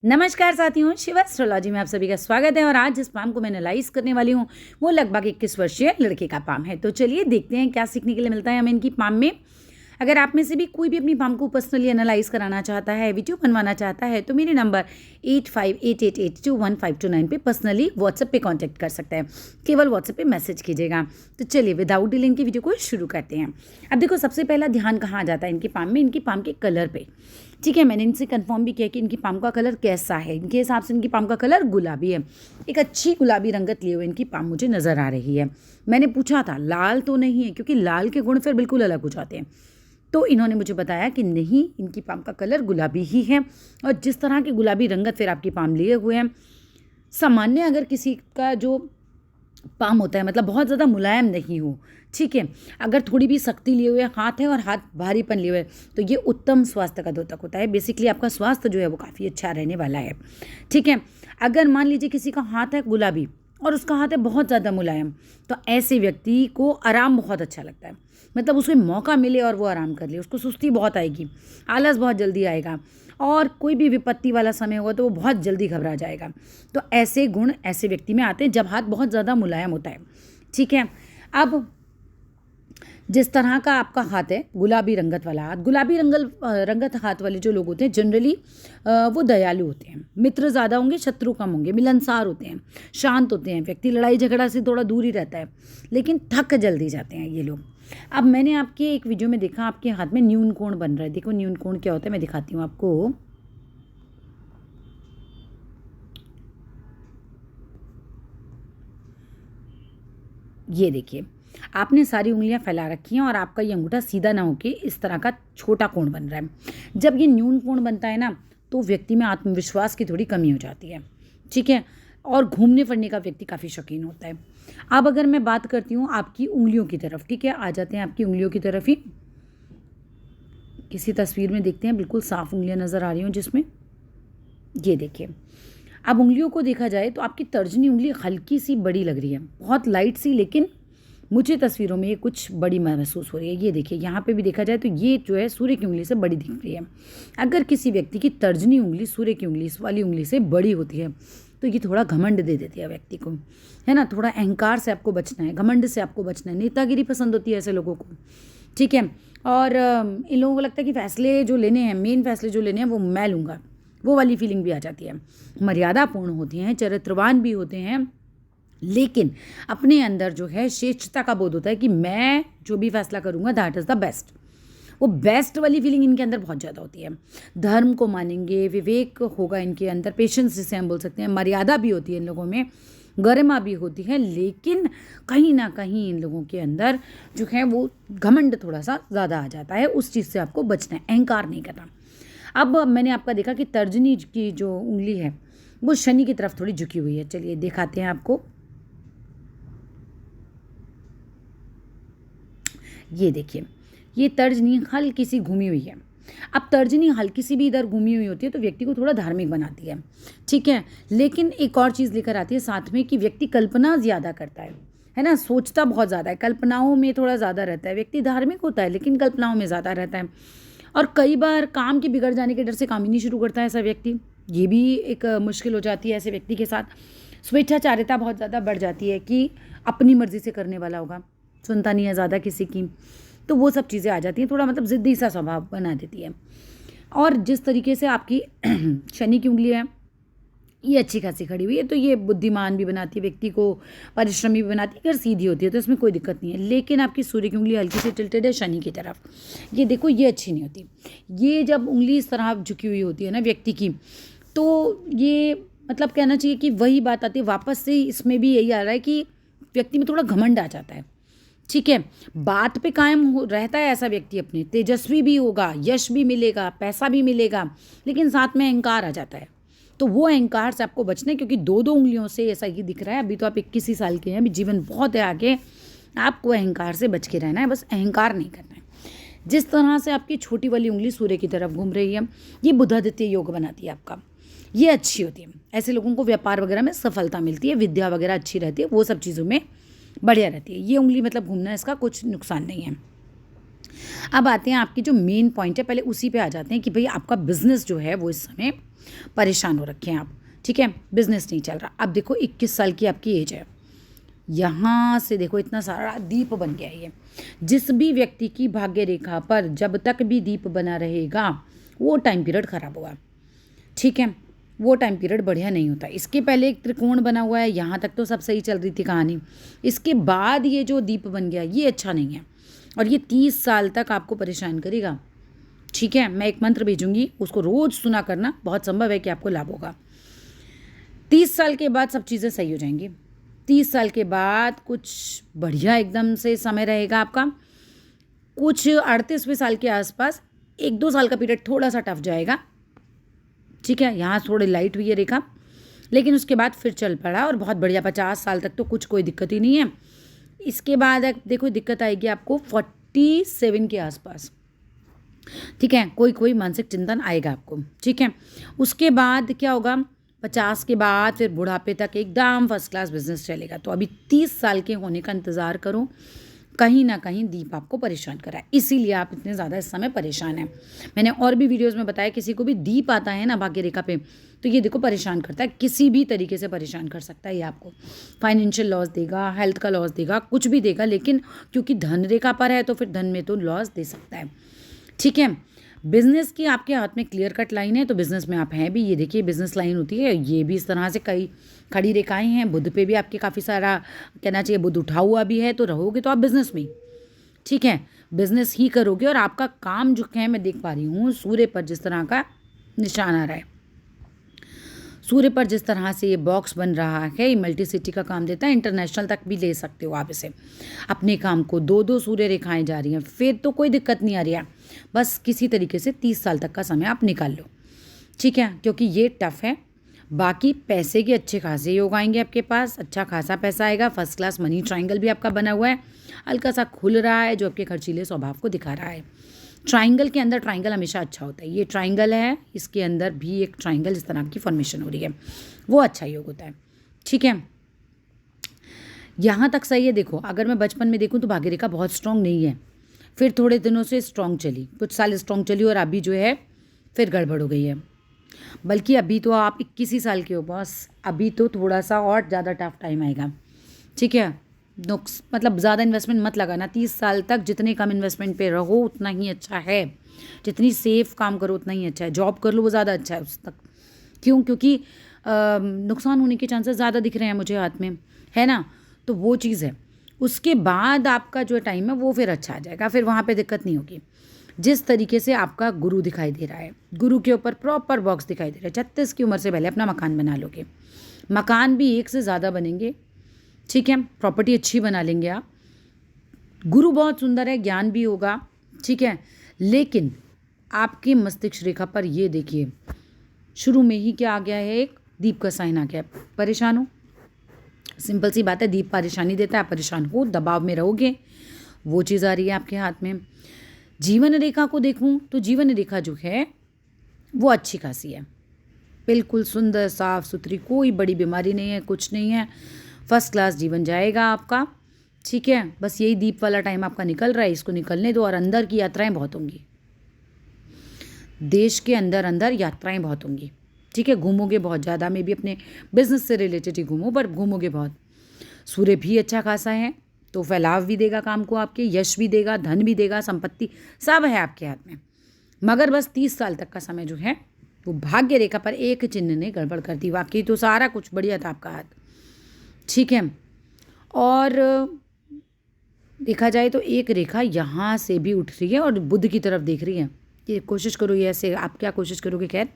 नमस्कार साथियों, शिव एस्ट्रोलॉजी में आप सभी का स्वागत है। और आज जिस पाम को मैं एनालाइज करने वाली हूँ वो लगभग 21 वर्षीय लड़के का पाम है। तो चलिए देखते हैं क्या सीखने के लिए मिलता है हमें इनकी पाम में। अगर आप में से भी कोई भी अपनी पाम को पर्सनली एनालाइज कराना चाहता है, वीडियो बनवाना चाहता है, तो मेरे नंबर 8588821529 पे पर्सनली व्हाट्सएप पे कांटेक्ट कर सकते हैं। केवल व्हाट्सएप पे मैसेज कीजिएगा। तो चलिए विदाउट डिलेइंग की वीडियो को शुरू करते हैं। अब देखो, सबसे पहला ध्यान कहाँ जाता है इनकी पाम में, इनकी पाम के कलर पे। ठीक है, मैंने इनसे कंफर्म भी किया कि इनकी पाम का कलर कैसा है। इनके हिसाब से इनकी पाम का कलर गुलाबी है। एक अच्छी गुलाबी रंगत लिए हुए इनकी पाम मुझे नज़र आ रही है। मैंने पूछा था लाल तो नहीं है, क्योंकि लाल के गुण फिर बिल्कुल अलग हो जाते हैं। तो इन्होंने मुझे बताया कि नहीं, इनकी पाम का कलर गुलाबी ही है। और जिस तरह की गुलाबी रंगत फिर आपकी पाम लिए हुए हैं, सामान्य अगर किसी का जो पाम होता है, मतलब बहुत ज़्यादा मुलायम नहीं हो, ठीक है, अगर थोड़ी भी सख्ती लिए हुए हाथ है और हाथ भारीपन लिए हुए, तो ये उत्तम स्वास्थ्य का द्योतक होता है। बेसिकली आपका स्वास्थ्य जो है वो काफ़ी अच्छा रहने वाला है। ठीक है, अगर मान लीजिए किसी का हाथ है गुलाबी और उसका हाथ है बहुत ज़्यादा मुलायम, तो ऐसे व्यक्ति को आराम बहुत अच्छा लगता है। मतलब उसे मौका मिले और वो आराम कर ले, उसको सुस्ती बहुत आएगी, आलस बहुत जल्दी आएगा, और कोई भी विपत्ति वाला समय होगा तो वो बहुत जल्दी घबरा जाएगा। तो ऐसे गुण ऐसे व्यक्ति में आते हैं जब हाथ बहुत ज़्यादा मुलायम होता है। ठीक है, अब जिस तरह का आपका हाथ है, गुलाबी रंगत वाला हाथ, गुलाबी रंगत हाथ वाले जो लोग होते हैं जनरली वो दयालु होते हैं, मित्र ज़्यादा होंगे, शत्रु कम होंगे, मिलनसार होते हैं, शांत होते हैं व्यक्ति, लड़ाई झगड़ा से थोड़ा दूर ही रहता है, लेकिन थक जल्दी जाते हैं ये लोग। अब मैंने आपके एक वीडियो में देखा आपके हाथ में न्यून कोण बन रहा है। देखो न्यून कोण क्या होता है, मैं दिखाती हूँ आपको। ये देखिए, आपने सारी उंगलियां फैला रखी हैं और आपका ये अंगूठा सीधा ना होके इस तरह का छोटा कोण बन रहा है। जब ये न्यून कोण बनता है ना, तो व्यक्ति में आत्मविश्वास की थोड़ी कमी हो जाती है। ठीक है, और घूमने फिरने का व्यक्ति काफ़ी शौकीन होता है। अब अगर मैं बात करती हूँ आपकी उंगलियों की तरफ, ठीक है, आ जाते हैं आपकी उंगलियों की तरफ ही। किसी तस्वीर में देखते हैं, बिल्कुल साफ उंगलियाँ नज़र आ रही हूँ जिसमें, ये देखिए। अब उंगलियों को देखा जाए तो आपकी तर्जनी उंगली हल्की सी बड़ी लग रही है, बहुत लाइट सी, लेकिन मुझे तस्वीरों में ये कुछ बड़ी महसूस हो रही है। ये देखिए, यहाँ पे भी देखा जाए तो ये जो है सूर्य की उंगली से बड़ी दिख रही है। अगर किसी व्यक्ति की तर्जनी उंगली सूर्य की उंगली वाली उंगली से बड़ी होती है तो ये थोड़ा घमंड दे देती है व्यक्ति को, है ना। थोड़ा अहंकार से आपको बचना है, घमंड से आपको बचना है। नेतागिरी पसंद होती है ऐसे लोगों को। ठीक है, और इन लोगों को लगता है कि फैसले जो लेने हैं, मेन फैसले जो लेने हैं वो मैं लूँगा, वो वाली फीलिंग भी आ जाती है। मर्यादापूर्ण होती हैं, चरित्रवान भी होते हैं, लेकिन अपने अंदर जो है श्रेष्ठता का बोध होता है कि मैं जो भी फैसला करूँगा दैट इज़ द बेस्ट। वो बेस्ट वाली फीलिंग इनके अंदर बहुत ज़्यादा होती है। धर्म को मानेंगे, विवेक होगा इनके अंदर, पेशेंस जिसे हम बोल सकते हैं, मर्यादा भी होती है इन लोगों में, गरिमा भी होती है, लेकिन कहीं ना कहीं इन लोगों के अंदर जो है वो घमंड थोड़ा सा ज़्यादा आ जाता है। उस चीज़ से आपको बचना है, अहंकार नहीं करना। अब मैंने आपका देखा कि तर्जनी की जो उंगली है वो शनि की तरफ थोड़ी झुकी हुई है। चलिए दिखाते हैं आपको। ये देखिए, ये तर्जनी हल्की सी घूमी हुई है। अब तर्जनी हल्की सी भी इधर घूमी हुई होती है तो व्यक्ति को थोड़ा धार्मिक बनाती है। ठीक है, लेकिन एक और चीज़ लेकर आती है साथ में कि व्यक्ति कल्पना ज़्यादा करता है ना, सोचता बहुत ज़्यादा है, कल्पनाओं में थोड़ा ज़्यादा रहता है। व्यक्ति धार्मिक होता है लेकिन कल्पनाओं में ज़्यादा रहता है, और कई बार काम के बिगड़ जाने के डर से काम ही नहीं शुरू करता है ऐसा व्यक्ति। ये भी एक मुश्किल हो जाती है ऐसे व्यक्ति के साथ। स्वेच्छाचारिता बहुत ज़्यादा बढ़ जाती है कि अपनी मर्ज़ी से करने वाला होगा, सुनता नहीं है ज़्यादा किसी की, तो वो सब चीज़ें आ जाती हैं। थोड़ा मतलब ज़िद्दी सा स्वभाव बना देती है। और जिस तरीके से आपकी शनि की उंगली है ये अच्छी खासी खड़ी हुई है, तो ये बुद्धिमान भी बनाती है व्यक्ति को, परिश्रमी भी बनाती है, अगर सीधी होती है तो इसमें कोई दिक्कत नहीं है। लेकिन आपकी सूर्य की उंगली हल्की सी टिल्टेड है शनि की तरफ, ये देखो, ये अच्छी नहीं होती। ये जब उंगली इस तरह झुकी हुई होती है ना व्यक्ति की, तो ये मतलब कहना चाहिए कि वही बात आती है वापस से, इसमें भी यही आ रहा है कि व्यक्ति में थोड़ा घमंड आ जाता है। ठीक है, बात पे कायम रहता है ऐसा व्यक्ति, अपने तेजस्वी भी होगा, यश भी मिलेगा, पैसा भी मिलेगा, लेकिन साथ में अहंकार आ जाता है। तो वो अहंकार से आपको बचना है, क्योंकि दो उंगलियों से ऐसा ही दिख रहा है। अभी तो आप 21 ही साल के हैं, अभी जीवन बहुत है आगे, आपको अहंकार से बच के रहना है, बस अहंकार नहीं करना है। जिस तरह से आपकी छोटी वाली उंगली सूर्य की तरफ घूम रही है, ये बुधादित्य योग बनाती है आपका, ये अच्छी होती है। ऐसे लोगों को व्यापार वगैरह में सफलता मिलती है, विद्या वगैरह अच्छी रहती है, वो सब चीज़ों में बढ़िया रहती है। ये उंगली मतलब घूमना, इसका कुछ नुकसान नहीं है। अब आते हैं आपकी जो मेन पॉइंट है, पहले उसी पे आ जाते हैं कि भाई आपका बिजनेस जो है वो इस समय परेशान हो रखे हैं आप, ठीक है, बिजनेस नहीं चल रहा। अब देखो 21 साल की आपकी एज है, यहाँ से देखो इतना सारा दीप बन गया है ये। जिस भी व्यक्ति की भाग्य रेखा पर जब तक भी दीप बना रहेगा वो टाइम पीरियड खराब हुआ, ठीक है, वो टाइम पीरियड बढ़िया नहीं होता। इसके पहले एक त्रिकोण बना हुआ है, यहाँ तक तो सब सही चल रही थी कहानी। इसके बाद ये जो दीप बन गया ये अच्छा नहीं है और ये 30 साल तक आपको परेशान करेगा, ठीक है। मैं एक मंत्र भेजूंगी, उसको रोज सुना करना, बहुत संभव है कि आपको लाभ होगा। 30 साल के बाद सब चीज़ें सही हो जाएंगी। 30 साल के बाद कुछ बढ़िया एकदम से समय रहेगा आपका। कुछ 38वें साल के आसपास 1-2 साल का पीरियड थोड़ा सा टफ जाएगा, ठीक है, यहाँ थोड़ी लाइट हुई है रेखा, लेकिन उसके बाद फिर चल पड़ा और बहुत बढ़िया। 50 साल तक तो कुछ कोई दिक्कत ही नहीं है। इसके बाद देखो दिक्कत आएगी आपको 47 के आसपास, ठीक है, कोई मानसिक चिंतन आएगा आपको, ठीक है। उसके बाद क्या होगा, 50 के बाद फिर बुढ़ापे तक एकदम फर्स्ट क्लास बिजनेस चलेगा। तो अभी 30 साल के होने का इंतज़ार करो, कहीं ना कहीं दीप आपको परेशान करा है, इसीलिए आप इतने ज़्यादा इस समय परेशान हैं। मैंने और भी वीडियोस में बताया, किसी को भी दीप आता है ना भाग्य रेखा पे तो ये देखो परेशान करता है, किसी भी तरीके से परेशान कर सकता है ये आपको। फाइनेंशियल लॉस देगा, हेल्थ का लॉस देगा, कुछ भी देगा, लेकिन क्योंकि धन रेखा पर है तो फिर धन में तो लॉस दे सकता है, ठीक है। बिजनेस की आपके हाथ में क्लियर कट लाइन है, तो बिजनेस में आप हैं भी। ये देखिए बिजनेस लाइन होती है, ये भी इस तरह से कई खड़ी रेखाएं हैं। बुध पे भी आपके काफ़ी सारा कहना चाहिए बुध उठा हुआ भी है, तो रहोगे तो आप बिजनेस में, ठीक है, बिजनेस ही करोगे। और आपका काम जो है मैं देख पा रही हूँ सूर्य पर जिस तरह का निशान आ रहा है, सूर्य पर जिस तरह से ये बॉक्स बन रहा है, ये मल्टी सिटी का काम देता है, इंटरनेशनल तक भी ले सकते हो आप इसे अपने काम को। 2-2 सूर्य रेखाएं जा रही हैं, फिर तो कोई दिक्कत नहीं आ रही है। बस किसी तरीके से 30 साल तक का समय आप निकाल लो, ठीक है, क्योंकि ये टफ है। बाकी पैसे के अच्छे खासे योग आएंगे आपके पास, अच्छा खासा पैसा आएगा। फर्स्ट क्लास मनी ट्राइंगल भी आपका बना हुआ है, हल्का सा खुल रहा है जो आपके खर्चीले स्वभाव को दिखा रहा है। ट्राइंगल के अंदर ट्राइंगल हमेशा अच्छा होता है, ये ट्राइंगल है, इसके अंदर भी एक ट्राइंगल इस तरह की फॉर्मेशन हो रही है, वो अच्छा योग होता है, ठीक है। यहाँ तक सही है। देखो अगर मैं बचपन में देखूँ तो भाग्य रेखा बहुत स्ट्रॉन्ग नहीं है, फिर थोड़े दिनों से स्ट्रॉन्ग चली, कुछ साल स्ट्रॉन्ग चली और अभी जो है फिर गड़बड़ हो गई है। बल्कि अभी तो आप 21 ही साल के हो बॉस, अभी तो थोड़ा सा और ज़्यादा टफ टाइम आएगा, ठीक है। नुक्स मतलब ज़्यादा इन्वेस्टमेंट मत लगाना। 30 साल तक जितने कम इन्वेस्टमेंट पे रहो उतना ही अच्छा है, जितनी सेफ काम करो उतना ही अच्छा है। जॉब कर लो वो ज़्यादा अच्छा है उस तक, क्यों, क्योंकि नुकसान होने के चांसेस ज़्यादा दिख रहे हैं मुझे हाथ में, है ना, तो वो चीज़ है। उसके बाद आपका जो टाइम है वो फिर अच्छा आ जाएगा, फिर वहाँ पे दिक्कत नहीं होगी। जिस तरीके से आपका गुरु दिखाई दे रहा है, गुरु के ऊपर प्रॉपर बॉक्स दिखाई दे रहा है, 36 की उम्र से पहले अपना मकान बना लोगे। मकान भी एक से ज़्यादा बनेंगे, ठीक है, प्रॉपर्टी अच्छी बना लेंगे आप। गुरु बहुत सुंदर है, ज्ञान भी होगा, ठीक है। लेकिन आपके मस्तिष्क रेखा पर ये देखिए शुरू में ही क्या आ गया है, एक दीप का साइन आ गया है। परेशान हो, सिंपल सी बात है, दीप परेशानी देता है, परेशान हो, दबाव में रहोगे, वो चीज़ आ रही है आपके हाथ में। जीवन रेखा को देखूं तो जीवन रेखा जो है वो अच्छी खासी है, बिल्कुल सुंदर साफ सुथरी, कोई बड़ी बीमारी नहीं है, कुछ नहीं है, फर्स्ट क्लास जीवन जाएगा आपका, ठीक है। बस यही दीप वाला टाइम आपका निकल रहा है, इसको निकलने दो। और अंदर की यात्राएं बहुत होंगी, देश के अंदर अंदर यात्राएं बहुत होंगी, ठीक है, घूमोगे बहुत ज़्यादा, में भी अपने बिजनेस से रिलेटेड ही घूमो, पर घूमोगे बहुत। सूर्य भी अच्छा खासा है तो फैलाव भी देगा काम को आपके, यश भी देगा, धन भी देगा, संपत्ति सब है आपके हाथ में। मगर बस 30 साल तक का समय जो है वो भाग्य रेखा पर एक चिन्ह ने गड़बड़ कर दी, बाकी तो सारा कुछ बढ़िया था आपका हाथ, ठीक है। और देखा जाए तो एक रेखा यहाँ से भी उठ रही है और बुध की तरफ देख रही है। ये कोशिश करो, ये ऐसे आप क्या कोशिश करोगे, खैर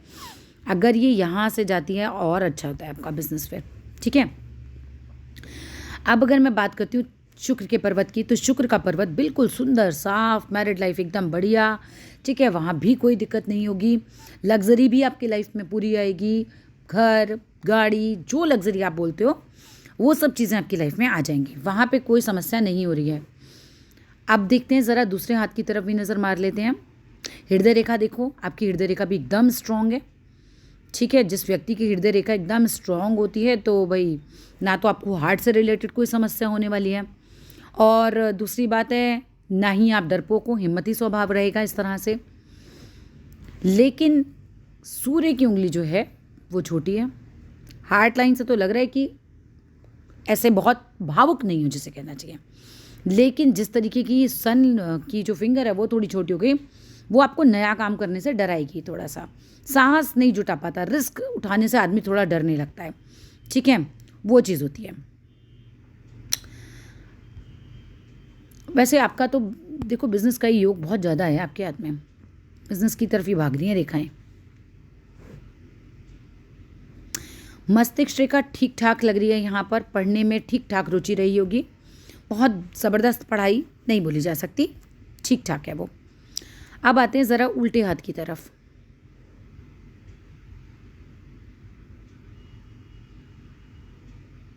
अगर ये यहाँ से जाती है और अच्छा होता है आपका बिजनेस फिर, ठीक है। अब अगर मैं बात करती हूँ शुक्र के पर्वत की, तो शुक्र का पर्वत बिल्कुल सुंदर साफ, मैरिड लाइफ एकदम बढ़िया, ठीक है, वहाँ भी कोई दिक्कत नहीं होगी। लग्जरी भी आपकी लाइफ में पूरी आएगी, घर गाड़ी जो लग्जरी आप बोलते हो वो सब चीज़ें आपकी लाइफ में आ जाएंगी, वहाँ पे कोई समस्या नहीं हो रही है। अब देखते हैं ज़रा दूसरे हाथ की तरफ भी नज़र मार लेते हैं। हृदय रेखा देखो, आपकी हृदय रेखा भी एकदम स्ट्रॉन्ग है, ठीक है। जिस व्यक्ति की हृदय रेखा एकदम स्ट्रॉन्ग होती है तो भाई ना तो आपको हार्ट से रिलेटेड कोई समस्या होने वाली है, और दूसरी बात है ना ही आप डरपोक हो, हिम्मती स्वभाव रहेगा इस तरह से। लेकिन सूर्य की उंगली जो है वो छोटी है। हार्ट लाइन से तो लग रहा है कि ऐसे बहुत भावुक नहीं हो जिसे कहना चाहिए, लेकिन जिस तरीके की सन की जो फिंगर है वो थोड़ी छोटी हो गई, वो आपको नया काम करने से डराएगी। थोड़ा सा साहस नहीं जुटा पाता, रिस्क उठाने से आदमी थोड़ा डरने लगता है, ठीक है, वो चीज़ होती है। वैसे आपका तो देखो बिजनेस का ही योग बहुत ज़्यादा है आपके हाथ में, बिजनेस की तरफ ही भाग रही हैं रेखाएं। मस्तिष्क रेखा ठीक ठाक लग रही है यहाँ पर, पढ़ने में ठीक ठाक रुचि रही होगी, बहुत ज़बरदस्त पढ़ाई नहीं बोली जा सकती, ठीक ठाक है वो। अब आते हैं ज़रा उल्टे हाथ की तरफ।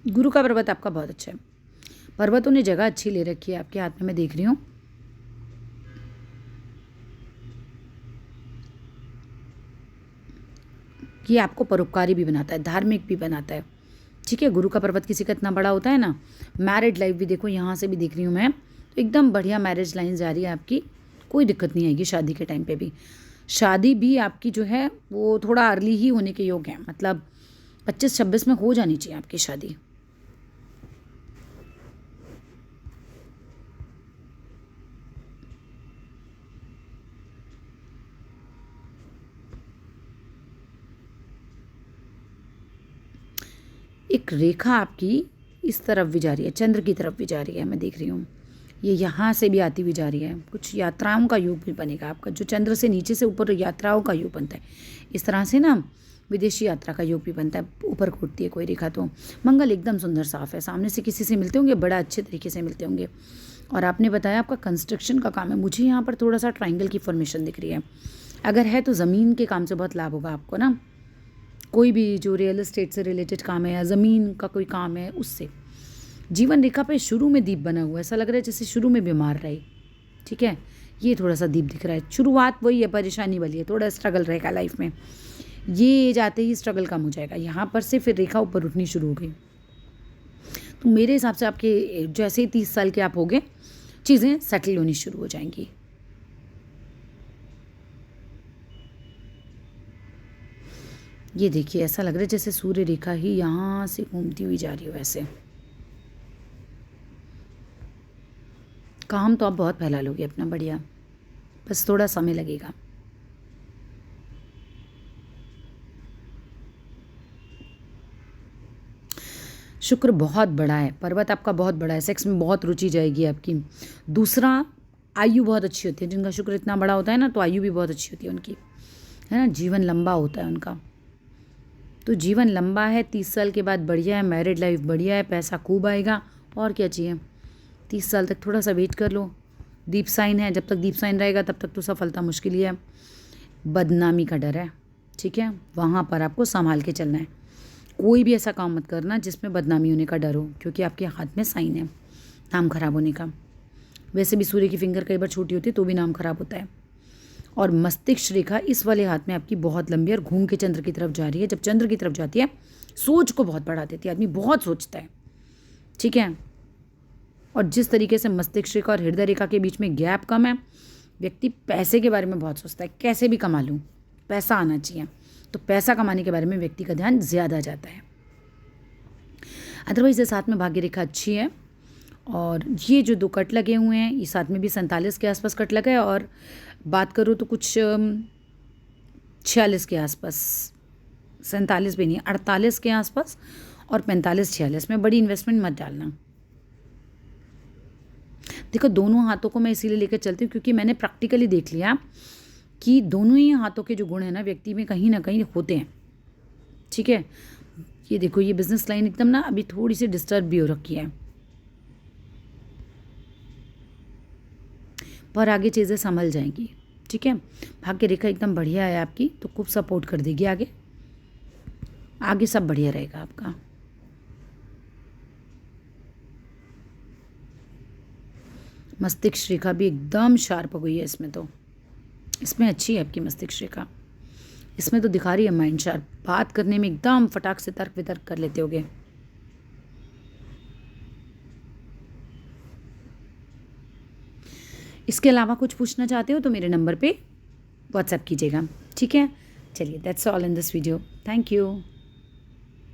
गुरु का पर्वत आपका बहुत अच्छा है, पर्वतों ने जगह अच्छी ले रखी है आपके हाथ में, मैं देख रही हूँ। ये आपको परोपकारी भी बनाता है, धार्मिक भी बनाता है, ठीक है। गुरु का पर्वत किसी का इतना बड़ा होता है ना। मैरिड लाइफ भी देखो, यहाँ से भी देख रही हूँ मैं, तो एकदम बढ़िया मैरिज लाइन जा रही है आपकी, कोई दिक्कत नहीं आएगी शादी के टाइम पे भी। शादी भी आपकी जो है वो थोड़ा अर्ली ही होने के योग है, मतलब 25-26 में हो जानी चाहिए आपकी शादी। एक रेखा आपकी इस तरफ भी जा रही है, चंद्र की तरफ भी जा रही है, मैं देख रही हूँ। ये यहाँ से भी आती हुई जा रही है, कुछ यात्राओं का योग भी बनेगा आपका, जो चंद्र से नीचे से ऊपर यात्राओं का योग बनता है। इस तरह से ना विदेशी यात्रा का योग भी बनता है, ऊपर को उठती है कोई रेखा तो। मंगल एकदम सुंदर साफ है, सामने से किसी से मिलते होंगे, बड़ा अच्छे तरीके से मिलते होंगे। और आपने बताया आपका कंस्ट्रक्शन का काम है, मुझे यहाँ पर थोड़ा सा ट्राइंगल की फॉर्मेशन दिख रही है। अगर है तो ज़मीन के काम से बहुत लाभ होगा आपको ना, कोई भी जो रियल एस्टेट से रिलेटेड काम है या ज़मीन का कोई काम है उससे। जीवन रेखा पे शुरू में दीप बना हुआ है, ऐसा लग रहा है जैसे शुरू में बीमार रहे, ठीक है। ये थोड़ा सा दीप दिख रहा है, शुरुआत वही है, परेशानी वाली है, थोड़ा स्ट्रगल रहेगा लाइफ में। ये जाते ही स्ट्रगल कम हो जाएगा, यहाँ पर से फिर रेखा ऊपर उठनी शुरू हो गई। तो मेरे हिसाब से आपके जैसे ही 30 साल के आप हो गए, चीज़ें सेटल होनी शुरू हो जाएंगी। ये देखिए, ऐसा लग रहा है जैसे सूर्य रेखा ही यहाँ से घूमती हुई जा रही हो वैसे। काम तो आप बहुत फैला लोगे अपना, बढ़िया, बस थोड़ा समय लगेगा। शुक्र बहुत बड़ा है, पर्वत आपका बहुत बड़ा है, सेक्स में बहुत रुचि जाएगी आपकी। दूसरा, आयु बहुत अच्छी होती है, जिनका शुक्र इतना बड़ा होता है ना, तो आयु भी बहुत अच्छी होती है उनकी, है ना, जीवन लंबा होता है उनका। तो जीवन लंबा है, 30 साल के बाद बढ़िया है, मैरिड लाइफ बढ़िया है, पैसा खूब आएगा, और क्या चाहिए। 30 साल तक थोड़ा सा वेट कर लो, दीप साइन है, जब तक दीप साइन रहेगा तब तक तो सफलता मुश्किल ही है। बदनामी का डर है, ठीक है, वहाँ पर आपको संभाल के चलना है। कोई भी ऐसा काम मत करना जिसमें बदनामी होने का डर हो, क्योंकि आपके हाथ में साइन है नाम खराब होने का। वैसे भी सूर्य की फिंगर कई बार छोटी होती है तो भी नाम खराब होता है। और मस्तिष्क रेखा इस वाले हाथ में आपकी बहुत लंबी और घूम के चंद्र की तरफ जा रही है। जब चंद्र की तरफ जाती है सोच को बहुत बढ़ा देती है, आदमी बहुत सोचता है, ठीक है। और जिस तरीके से मस्तिष्क रेखा और हृदय रेखा के बीच में गैप कम है, व्यक्ति पैसे के बारे में बहुत सोचता है, कैसे भी कमा लूँ, पैसा आना चाहिए, तो पैसा कमाने के बारे में व्यक्ति का ध्यान ज़्यादा जाता है। अदरवाइज इस हाथ में भाग्य रेखा अच्छी है। और ये जो 2 कट लगे हुए हैं, इस हाथ में भी 47 के आसपास कट लगा है, और बात करूँ तो कुछ 46 के आसपास, 47 भी नहीं, 48 के आसपास, और 45-46 में। बड़ी इन्वेस्टमेंट मत डालना। देखो, दोनों हाथों को मैं इसीलिए लेकर चलती हूँ क्योंकि मैंने प्रैक्टिकली देख लिया कि दोनों ही हाथों के जो गुण हैं ना व्यक्ति में कहीं ना कहीं होते हैं, ठीक है। ये देखो, ये बिजनेस लाइन एकदम ना अभी थोड़ी सी डिस्टर्ब भी हो रखी है, पर आगे चीज़ें संभल जाएंगी, ठीक है। भाग्य रेखा एकदम बढ़िया है आपकी, तो खूब सपोर्ट कर देगी आगे, आगे सब बढ़िया रहेगा आपका। मस्तिष्क रेखा भी एकदम शार्प हो गई है इसमें, तो इसमें अच्छी है आपकी मस्तिष्क रेखा, इसमें तो दिखा रही है माइंड शार्प, बात करने में एकदम फटाक से तर्क वितर्क कर लेते होगे। इसके अलावा कुछ पूछना चाहते हो तो मेरे नंबर पे व्हाट्सएप कीजिएगा, ठीक है। चलिए, that's all in this video. Thank you.